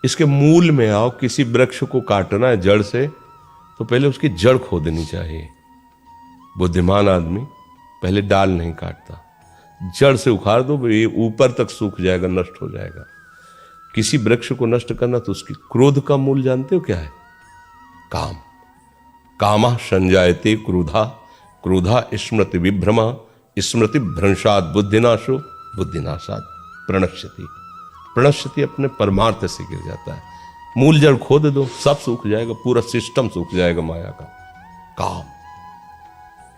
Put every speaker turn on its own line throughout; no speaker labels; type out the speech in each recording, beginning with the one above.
इसके मूल में आओ। किसी वृक्ष को काटना है जड़ से तो पहले उसकी जड़ खोदनी चाहिए। बुद्धिमान आदमी पहले डाल नहीं काटता, जड़ से उखाड़ दो, ये ऊपर तक सूख जाएगा, नष्ट हो जाएगा। किसी वृक्ष को नष्ट करना तो उसकी क्रोध का मूल जानते हो क्या है? काम। कामः संजायते क्रोधा, क्रोधा स्मृति विभ्रमा, स्मृति भ्रंशात् बुद्धिनाशो, बुद्धिनाशात् प्रणश्यति। प्रणश्यति अपने परमार्थ से गिर जाता है। मूल जड़ खोद दो, सब सूख जाएगा, पूरा सिस्टम सूख जाएगा माया का। काम,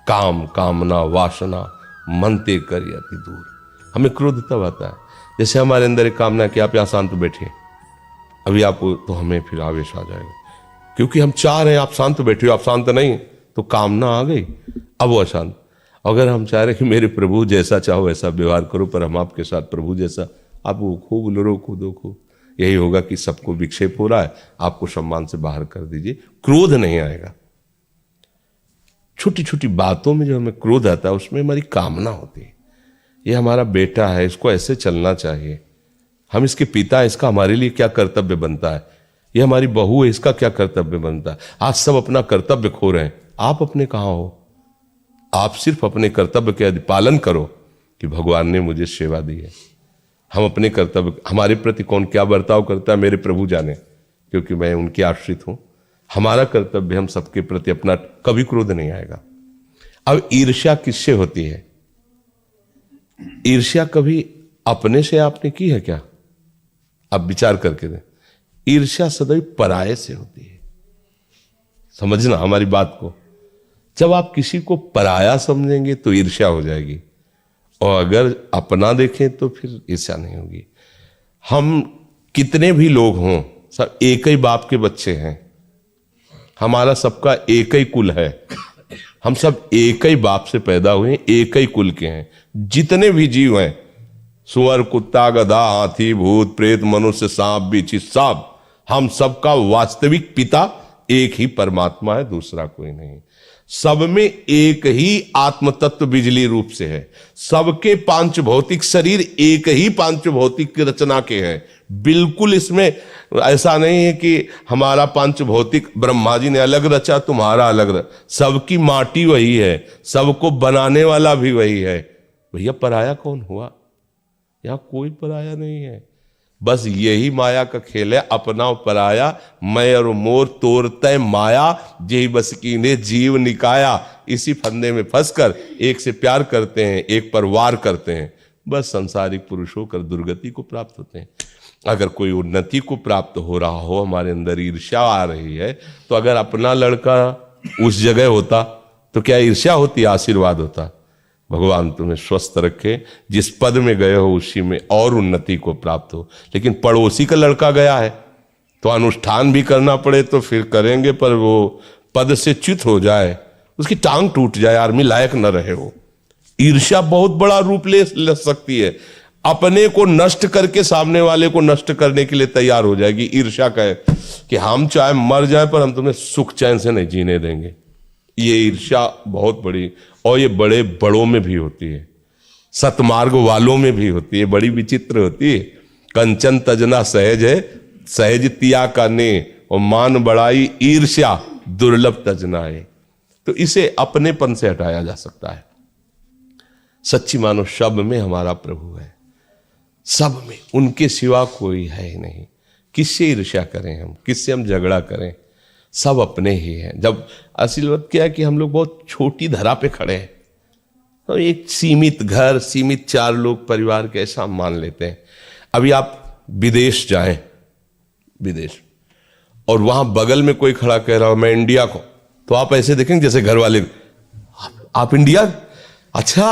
काम कामना वासना मनते कर अति दूर। हमें क्रोध तब आता है जैसे हमारे अंदर एक कामना कि आप यहां शांत बैठिए, अभी आपको तो हमें फिर आवेश आ जाएगा, क्योंकि हम चाह रहे हैं आप शांत बैठिए, आप शांत नहीं तो कामना आ गई, अब वो अशांत। अगर हम चाह रहे कि मेरे प्रभु जैसा चाहो वैसा व्यवहार करो, पर हम आपके साथ प्रभु जैसा, आप वो खूब लड़ो कूदो खूब, यही होगा कि सबको विक्षेप हो रहा है, आपको सम्मान से बाहर कर दीजिए, क्रोध नहीं आएगा। छोटी छोटी बातों में जो हमें क्रोध आता है उसमें हमारी कामना होती है। ये हमारा बेटा है, इसको ऐसे चलना चाहिए, हम इसके पिता हैं, इसका हमारे लिए क्या कर्तव्य बनता है, ये हमारी बहू है, इसका क्या कर्तव्य बनता है। आज सब अपना कर्तव्य खो रहे हैं, आप अपने कहाँ हो? आप सिर्फ अपने कर्तव्य के पालन करो कि भगवान ने मुझे सेवा दी है। हम अपने कर्तव्य, हमारे प्रति कौन क्या बर्ताव करता है मेरे प्रभु जाने, क्योंकि मैं उनके आश्रित हूं। हमारा कर्तव्य हम सबके प्रति अपना, कभी क्रोध नहीं आएगा। अब ईर्ष्या किससे होती है? ईर्ष्या कभी अपने से आपने की है क्या? आप विचार करके दें। ईर्ष्या सदैव पराये से होती है। समझना हमारी बात को। जब आप किसी को पराया समझेंगे तो ईर्ष्या हो जाएगी, और अगर अपना देखें तो फिर ईर्ष्या नहीं होगी। हम कितने भी लोग हों, सब एक ही बाप के बच्चे हैं, हमारा सबका एक ही कुल है, हम सब एक ही बाप से पैदा हुए, एक ही कुल के हैं। जितने भी जीव हैं, सुअर कुत्ता गधा हाथी भूत प्रेत मनुष्य सांप बिच्छू सब, हम सबका वास्तविक पिता एक ही परमात्मा है, दूसरा कोई नहीं। सब में एक ही आत्म तत्व बिजली रूप से है। सबके पांच भौतिक शरीर एक ही पांच भौतिक रचना के हैं। बिल्कुल इसमें ऐसा नहीं है कि हमारा पांच भौतिक ब्रह्मा जी ने अलग रचा तुम्हारा अलग सबकी माटी वही है, सबको बनाने वाला भी वही है। भैया पराया कौन हुआ? यहां कोई पराया नहीं है। बस यही माया का खेल है, अपना पराया, मैं और मोर तोरते माया, यही बस कीने जीव निकाया। इसी फंदे में फंसकर एक से प्यार करते हैं, एक पर वार करते हैं, बस संसारिक पुरुष होकर दुर्गति को प्राप्त होते हैं। अगर कोई उन्नति को प्राप्त हो रहा हो, हमारे अंदर ईर्ष्या आ रही है, तो अगर अपना लड़का उस जगह होता तो क्या ईर्ष्या होती? आशीर्वाद होता। भगवान तुम्हें स्वस्थ रखे, जिस पद में गए हो उसी में और उन्नति को प्राप्त हो। लेकिन पड़ोसी का लड़का गया है तो अनुष्ठान भी करना पड़े तो फिर करेंगे, पर वो पद से च्युत हो जाए, उसकी टांग टूट जाए, आर्मी लायक न रहे हो। ईर्ष्या बहुत बड़ा रूप ले सकती है। अपने को नष्ट करके सामने वाले को नष्ट करने के लिए तैयार हो जाएगी। ईर्ष्या कहे कि हम चाहे मर जाए पर हम तुम्हें सुख चैन से नहीं जीने देंगे। ये ईर्ष्या बहुत बड़ी, और ये बड़े बड़ों में भी होती है, सतमार्ग वालों में भी होती है, बड़ी विचित्र होती है। कंचन तजना सहज है, सहज तिया का ने, और मान बढ़ाई ईर्ष्या दुर्लभ तजनाए। तो इसे अपनेपन से हटाया जा सकता है। सच्ची मानो सब में हमारा प्रभु है, सब में, उनके सिवा कोई है ही नहीं। किससे ईर्ष्या करें हम, किससे हम झगड़ा करें? सब अपने ही हैं। जब असल बात क्या है कि हम लोग बहुत छोटी धरा पे खड़े हैं, तो एक सीमित घर, सीमित चार लोग परिवार के ऐसा मान लेते हैं। अभी आप विदेश जाएं, विदेश, और वहां बगल में कोई खड़ा कह रहा हो मैं इंडिया को, तो आप ऐसे देखेंगे जैसे घर वाले, आप इंडिया, अच्छा,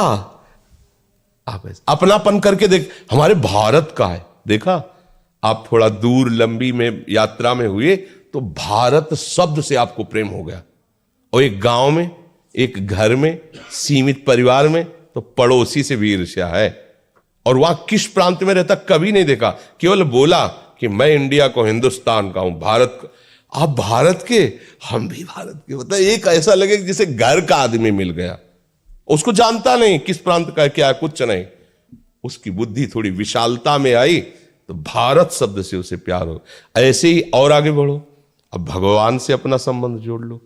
आप ऐसे अपनापन करके देख, हमारे भारत का है। देखा, आप थोड़ा दूर लंबी में यात्रा में हुए तो भारत शब्द से आपको प्रेम हो गया। और एक गांव में, एक घर में, सीमित परिवार में तो पड़ोसी से भी ईर्ष्या है। और वहां किस प्रांत में रहता कभी नहीं देखा, केवल बोला कि मैं इंडिया को, हिंदुस्तान का हूं, भारत का। आप भारत के, हम भी भारत के। मतलब एक ऐसा लगे जैसे घर का आदमी मिल गया। उसको जानता नहीं किस प्रांत का क्या है, कुछ नहीं। उसकी बुद्धि थोड़ी विशालता में आई तो भारत शब्द से उसे प्यार हो। ऐसे ही और आगे बढ़ो, अब भगवान से अपना संबंध जोड़ लो।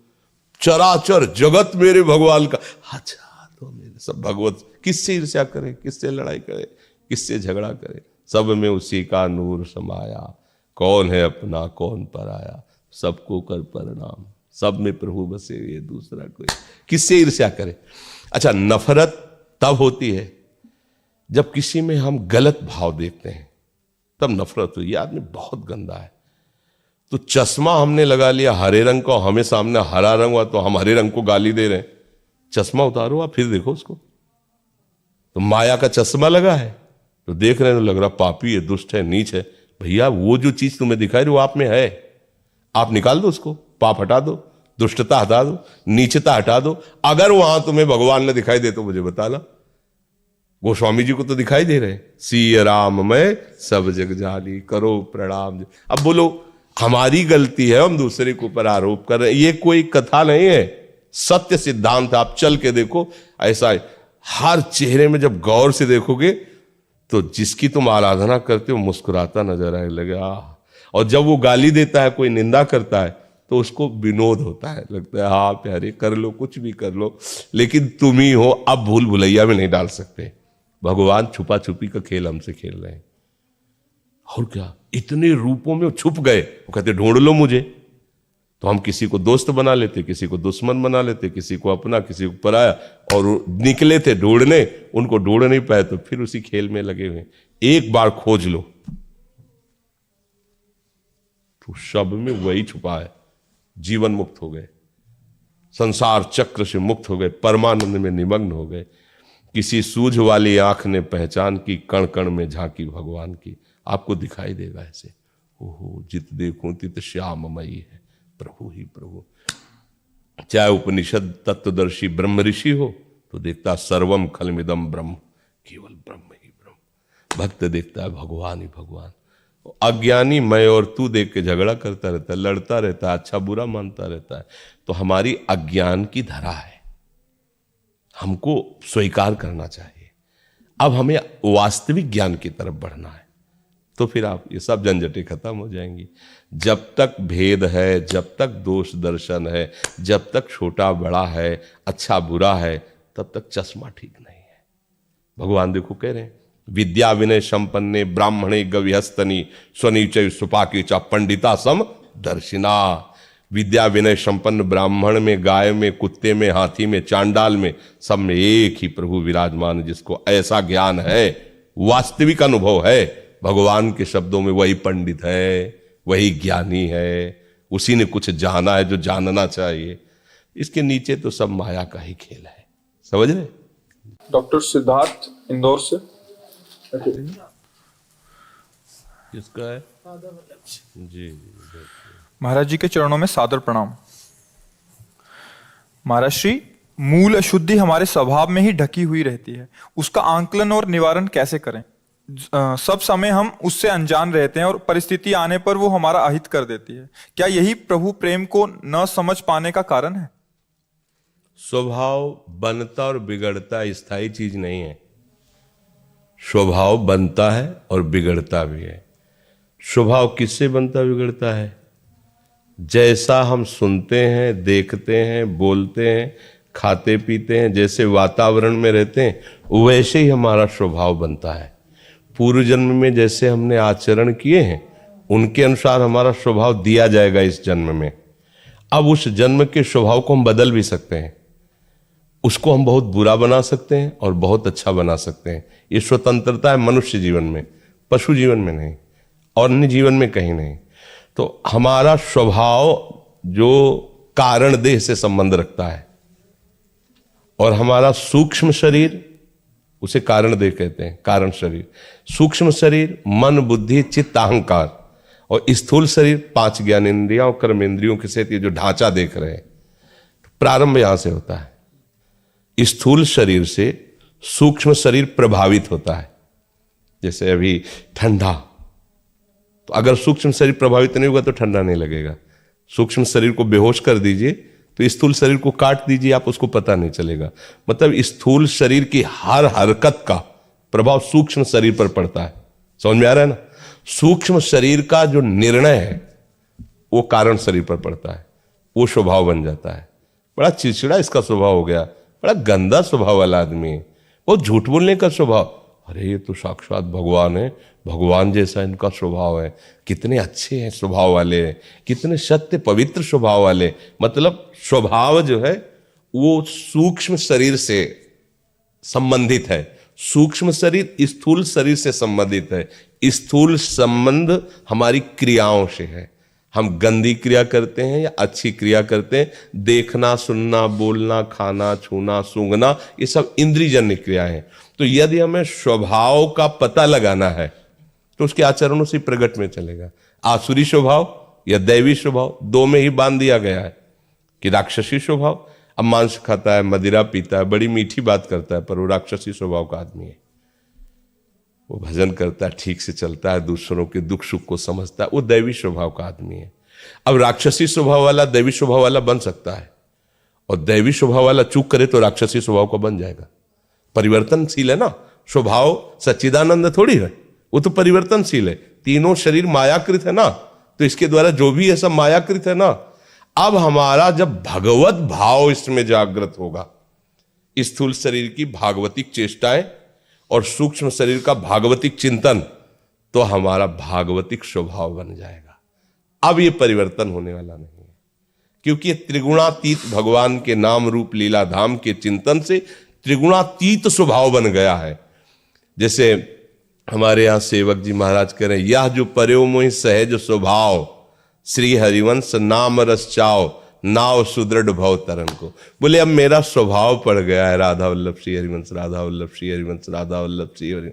चराचर जगत मेरे भगवान का, अच्छा तो मेरे सब भगवत। किससे ईर्ष्या करे, किससे लड़ाई करे, किससे झगड़ा करे, सब में उसी का नूर समाया। कौन है अपना कौन पराया, सबको कर प्रणाम, सब में प्रभु बसे ये दूसरा कोई। किससे ईर्ष्या करे। अच्छा, नफरत तब होती है जब किसी में हम गलत भाव देखते हैं, तब नफरत हुई, ये आदमी बहुत गंदा है। तो चश्मा हमने लगा लिया हरे रंग का, हमें सामने हरा रंग हुआ तो हम हरे रंग को गाली दे रहे हैं। चश्मा उतारो आप फिर देखो उसको, तो माया का चश्मा लगा है तो देख रहे हैं तो लग रहा पापी है, दुष्ट है, नीच है। भैया वो जो चीज तुम्हें दिखाई रही वो आप में है, आप निकाल दो उसको, पाप हटा दो, दुष्टता हटा दो, नीचता हटा दो। अगर वहां तुम्हें भगवान ने दिखाई दे तो मुझे बताना। गोस्वामी जी को तो दिखाई दे रहे, सिय राम मैं सब जग जाली, करो प्रणाम। अब बोलो हमारी गलती है, हम दूसरे के ऊपर आरोप कर रहे हैं, ये कोई कथा नहीं है, सत्य सिद्धांत। आप चल के देखो, ऐसा है हर चेहरे में जब गौर से देखोगे तो जिसकी तुम आराधना करते हो मुस्कुराता नजर आने लगेगा। और जब वो गाली देता है, कोई निंदा करता है तो उसको विनोद होता है, लगता है हाँ प्यारे कर लो, कुछ भी कर लो, लेकिन तुम ही हो, अब भूल भुलैया में नहीं डाल सकते। भगवान छुपा छुपी का खेल हमसे खेल रहे हैं। और क्या, इतने रूपों में वो छुप गए, वो कहते ढूंढ लो मुझे। तो हम किसी को दोस्त बना लेते, किसी को दुश्मन बना लेते, किसी को अपना, किसी को पराया, और निकले थे ढूंढने, उनको ढूंढ नहीं पाए तो फिर उसी खेल में लगे हुए। एक बार खोज लो तो सब में वही छुपा है। जीवन मुक्त हो गए, संसार चक्र से मुक्त हो गए, परमानंद में निमग्न हो गए। किसी सूझ वाली आंख ने पहचान की, कण कण में झांकी भगवान की। आपको दिखाई देगा ऐसे, ओहो जित देखूं तित श्याममयी है प्रभु ही प्रभु। चाहे उपनिषद तत्वदर्शी ब्रह्म ऋषि हो तो देखता सर्वम खलमिदम ब्रह्म, केवल ब्रह्म ही ब्रह्म। भक्त देखता है भगवान ही भगवान। अज्ञानी मैं और तू देख के झगड़ा करता रहता है, लड़ता रहता है, अच्छा बुरा मानता रहता है। तो हमारी अज्ञान की धरा है, हमको स्वीकार करना चाहिए। अब हमें वास्तविक ज्ञान की तरफ बढ़ना है, तो फिर आप ये सब झंझटें खत्म हो जाएंगी। जब तक भेद है, जब तक दोष दर्शन है, जब तक छोटा बड़ा है, अच्छा बुरा है, तब तक चश्मा ठीक नहीं है। भगवान देखो कह रहे हैं, विद्या विनय संपन्ने ब्राह्मणे गविहस्तनी स्वनीचय सुपाकी चा पंडिता सम दर्शिना। विद्या विनय संपन्न ब्राह्मण में, गाय में, कुत्ते में, हाथी में, चांडाल में, सब में एक ही प्रभु विराजमान, जिसको ऐसा ज्ञान है, वास्तविक अनुभव है भगवान के शब्दों में, वही पंडित है, वही ज्ञानी है, उसी ने कुछ जाना है जो जानना चाहिए। इसके नीचे तो सब माया का ही खेल है, समझ रहे।
डॉक्टर सिद्धार्थ इंदौर से।
किसका है जी?
महाराज जी के चरणों में सादर प्रणाम। महाराज श्री, मूल अशुद्धि हमारे स्वभाव में ही ढकी हुई रहती है, उसका आंकलन और निवारण कैसे करें? सब समय हम उससे अनजान रहते हैं और परिस्थिति आने पर वो हमारा अहित कर देती है। क्या यही प्रभु प्रेम को न समझ पाने का कारण है?
स्वभाव बनता और बिगड़ता स्थायी चीज नहीं है। स्वभाव बनता है और बिगड़ता भी है। स्वभाव किससे बनता बिगड़ता है? जैसा हम सुनते हैं, देखते हैं, बोलते हैं, खाते पीते हैं, जैसे वातावरण में रहते हैं, वैसे ही हमारा स्वभाव बनता है। पूर्व जन्म में जैसे हमने आचरण किए हैं, उनके अनुसार हमारा स्वभाव दिया जाएगा इस जन्म में। अब उस जन्म के स्वभाव को हम बदल भी सकते हैं, उसको हम बहुत बुरा बना सकते हैं और बहुत अच्छा बना सकते हैं। ये स्वतंत्रता है मनुष्य जीवन में, पशु जीवन में नहीं, और अन्य जीवन में कहीं नहीं। तो हमारा स्वभाव जो कारण देह से संबंध रखता है, और हमारा सूक्ष्म शरीर, उसे कारण देह कहते हैं, कारण शरीर। सूक्ष्म शरीर मन बुद्धि चित्त अहंकार, और स्थूल शरीर 5 ज्ञानेंद्रियों कर्मेंद्रियों के साथ ये जो ढांचा देख रहे हैं, प्रारंभ यहां से होता है। स्थूल शरीर से सूक्ष्म शरीर प्रभावित होता है। जैसे अभी ठंडा, तो अगर सूक्ष्म शरीर प्रभावित नहीं होगा तो ठंडा नहीं लगेगा। सूक्ष्म शरीर को बेहोश कर दीजिए तो स्थूल शरीर को काट दीजिए, आप उसको पता नहीं चलेगा। मतलब स्थूल शरीर की हर हरकत का प्रभाव सूक्ष्म शरीर पर पड़ता है। समझ में आ रहा है ना? सूक्ष्म शरीर का जो निर्णय है वो कारण शरीर पर पड़ता है, वो स्वभाव बन जाता है। बड़ा चिड़चिड़ा इसका स्वभाव हो गया, बड़ा गंदा स्वभाव वाला आदमी है, बहुत झूठ बोलने का स्वभाव। अरे ये तो साक्षात भगवान है, भगवान जैसा इनका स्वभाव है, कितने अच्छे हैं स्वभाव वाले, कितने सत्य पवित्र स्वभाव वाले। मतलब स्वभाव जो है वो सूक्ष्म शरीर से संबंधित है, सूक्ष्म शरीर स्थूल शरीर से संबंधित है। स्थूल संबंध हमारी क्रियाओं से है, हम गंदी क्रिया करते हैं या अच्छी क्रिया करते हैं। देखना, सुनना, बोलना, खाना, छूना, सूंघना, ये सब इंद्रियजन्य क्रियाएं हैं। तो यदि हमें स्वभाव का पता लगाना है तो उसके आचरणों से प्रकट में चलेगा। आसुरी स्वभाव या दैवी स्वभाव, दो में ही बांध दिया गया है कि राक्षसी स्वभाव, अब मांस खाता है, मदिरा पीता है, बड़ी मीठी बात करता है, पर वो राक्षसी स्वभाव का आदमी है। वो भजन करता है, ठीक से चलता है, दूसरों के दुख सुख को समझता है, वो दैवी स्वभाव का आदमी है। अब राक्षसी स्वभाव वाला दैवी स्वभाव वाला बन सकता है, और दैवी स्वभाव वाला चूक करे तो राक्षसी स्वभाव का बन जाएगा। परिवर्तनशील है ना स्वभाव, सच्चिदानंद थोड़ी है, वो तो परिवर्तनशील है। तीनों शरीर मायाकृत है ना, तो इसके द्वारा जो भी है सब मायाकृत है ना। अब हमारा जब भगवत भाव इसमें जागृत होगा, स्थूल शरीर की भागवतिक चेष्टाएं और सूक्ष्म शरीर का भागवतिक चिंतन, तो हमारा भागवतिक स्वभाव बन जाएगा। अब ये परिवर्तन होने वाला नहीं है, क्योंकि ये त्रिगुणातीत भगवान के नाम रूप लीला धाम के चिंतन से त्रिगुणातीत स्वभाव बन गया है। जैसे हमारे यहाँ सेवक जी महाराज कह रहे हैं, यह जो पर्यो मोहि सहज स्वभाव, श्री हरिवंश नाम रस चाव, नाव सुदृढ़ भव तरन को। बोले अब मेरा स्वभाव पड़ गया है राधा वल्लभ श्री हरिवंश, राधा वल्लभ श्री हरिवंश, राधा वल्लभ श्री हरिवंश।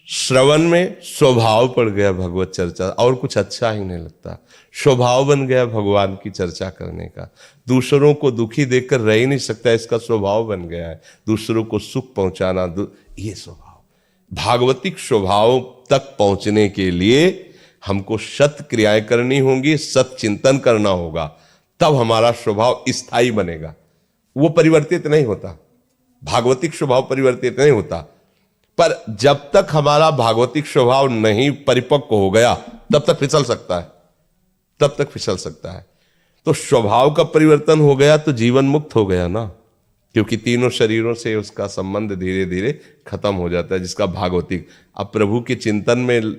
श्रवण में स्वभाव पड़ गया भगवत चर्चा, और कुछ अच्छा ही नहीं लगता। स्वभाव बन गया भगवान की चर्चा करने का। दूसरों को दुखी देखकर रह ही नहीं सकता, इसका स्वभाव बन गया है। दूसरों को सुख पहुंचाना, ये स्वभाव। भागवतिक स्वभाव तक पहुंचने के लिए हमको सत क्रियाएं करनी होंगी, सत चिंतन करना होगा, तब हमारा स्वभाव स्थायी बनेगा। वो परिवर्तित नहीं होता, भागवतिक स्वभाव परिवर्तित नहीं होता। पर जब तक हमारा भागवतिक स्वभाव नहीं परिपक्व हो गया, तब तक फिसल सकता है, तब तक फिसल सकता है। तो स्वभाव का परिवर्तन हो गया तो जीवन मुक्त हो गया ना, क्योंकि तीनों शरीरों से उसका संबंध धीरे धीरे खत्म हो जाता है, जिसका भागवतिक। अब प्रभु के चिंतन में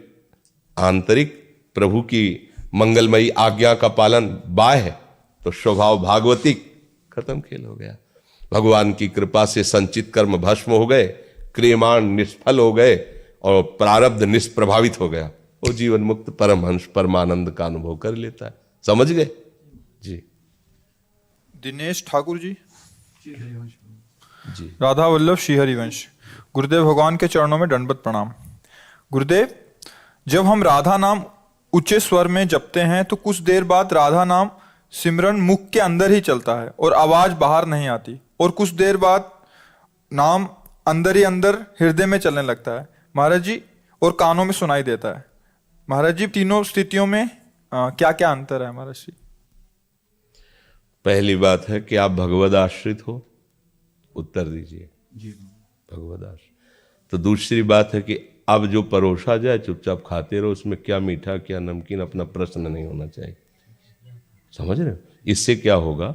आंतरिक प्रभु की मंगलमयी आज्ञा का पालन बाह्य है, तो स्वभाव भागवतिक खत्म खेल हो गया। भगवान की कृपा से संचित कर्म भस्म हो गए, क्रियमाण निष्फल हो गए, और प्रारब्ध निष्प्रभावित हो गया। वो जीवन मुक्त परमहंस परमानंद का अनुभव कर लेता है। समझ गए जी?
दिनेश ठाकुर जी,
जी
राधा वल्लभ श्री हरिवंश। गुरुदेव भगवान के चरणों में दंडवत प्रणाम। गुरुदेव, जब हम राधा नाम ऊंचे स्वर में जपते हैं तो कुछ देर बाद राधा नाम सिमरन मुख के अंदर ही चलता है और आवाज बाहर नहीं आती, और कुछ देर बाद नाम अंदर ही अंदर हृदय में चलने लगता है महाराज जी, और कानों में सुनाई देता है महाराज जी। तीनों स्थितियों में क्या क्या अंतर है महाराज जी?
पहली बात है कि आप भगवद आश्रित हो, उत्तर दीजिए भगवद आश्रित। तो दूसरी बात है कि अब जो परोसा जाए चुपचाप खाते रहो, उसमें क्या मीठा क्या नमकीन अपना प्रश्न नहीं होना चाहिए। समझ रहे हो? इससे क्या होगा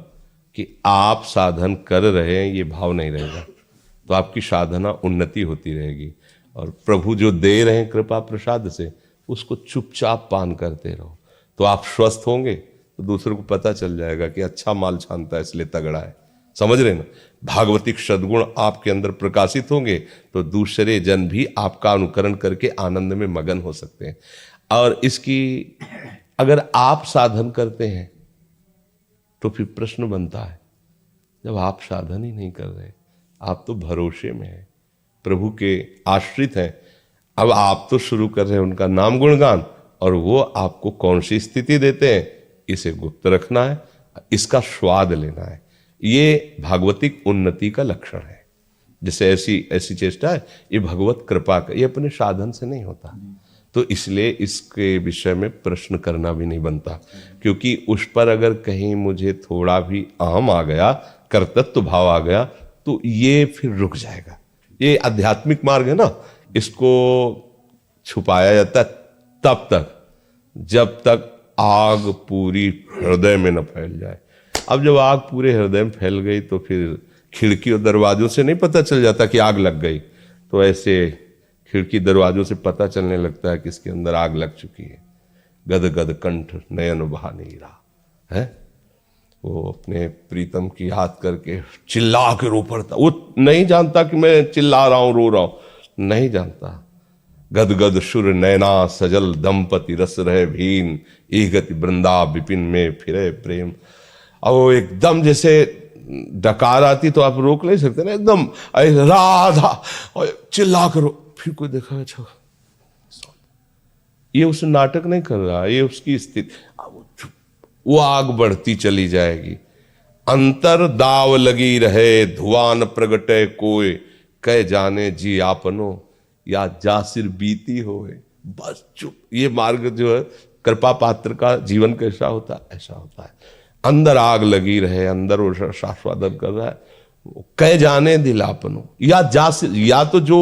कि आप साधन कर रहे हैं ये भाव नहीं रहेगा, तो आपकी साधना उन्नति होती रहेगी, और प्रभु जो दे रहे हैं कृपा प्रसाद से उसको चुपचाप पान करते रहो, तो आप स्वस्थ होंगे, तो दूसरों को पता चल जाएगा कि अच्छा माल छानता है इसलिए तगड़ा है। समझ रहे ना? भागवतिक सद्गुण आपके अंदर प्रकाशित होंगे तो दूसरे जन भी आपका अनुकरण करके आनंद में मगन हो सकते हैं। और इसकी अगर आप साधन करते हैं तो फिर प्रश्न बनता है, जब आप साधन ही नहीं कर रहे, आप तो भरोसे में हैं, प्रभु के आश्रित हैं, अब आप तो शुरू कर रहे हैं उनका नाम गुणगान, और वो आपको कौन सी स्थिति देते हैं इसे गुप्त रखना है, इसका स्वाद लेना है। ये भागवतिक उन्नति का लक्षण है। जैसे ऐसी चेष्टा है, ये भगवत कृपा का, ये अपने साधन से नहीं होता, तो इसलिए इसके विषय में प्रश्न करना भी नहीं बनता, क्योंकि उस पर अगर कहीं मुझे थोड़ा भी अहम आ गया, कर्तृत्व भाव आ गया, तो ये फिर रुक जाएगा। ये आध्यात्मिक मार्ग है ना, इसको छुपाया जाता है तब तक जब तक आग पूरी हृदय में न फैल जाए। अब जब आग पूरे हृदय में फैल गई तो फिर खिड़की और दरवाजों से नहीं पता चल जाता कि आग लग गई, तो ऐसे खिड़की दरवाजों से पता चलने लगता है कि इसके अंदर आग लग चुकी है। गद गद कंठ नयन बहा नहीं रहा है। वो अपने प्रीतम की याद करके चिल्ला के रो पड़ता। वो नहीं जानता कि मैं चिल्ला रहा हूं, रो रहा हूं, नहीं जानता। गद गद शुर नैना सजल दंपति रस रहे भीन, ईगति वृंदा विपिन में फिरे प्रेम। अब वो एकदम जैसे डकार आती तो आप रोक नहीं सकते ना, एकदम राधा और चिल्ला करो। फिर कोई देखा, अच्छा ये उस नाटक नहीं कर रहा, ये उसकी स्थिति। वो आग बढ़ती चली जाएगी। अंतर दाव लगी रहे धुआं न प्रगटे कोय, कह जाने जी आपनो या जासिर बीती होए। बस चुप। ये मार्ग जो है कृपा पात्र का जीवन कैसा होता है, ऐसा होता है। अंदर आग लगी रहे, अंदर वो शास्वादन कर रहा है, कह जाने दिल आपनो या जासिर, या तो जो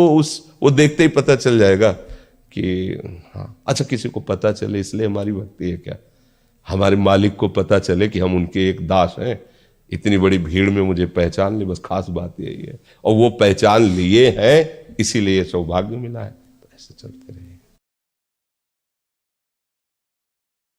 वो देखते ही पता चल जाएगा कि हाँ अच्छा किसी को पता चले इसलिए हमारी भक्ति है क्या, हमारे मालिक को पता चले कि हम उनके एक दास हैं, इतनी बड़ी भीड़ में मुझे पहचान ले, बस खास बात यही है। और वो पहचान लिए हैं इसीलिए सौभाग्य मिला है। तो ऐसे चलते रहिए।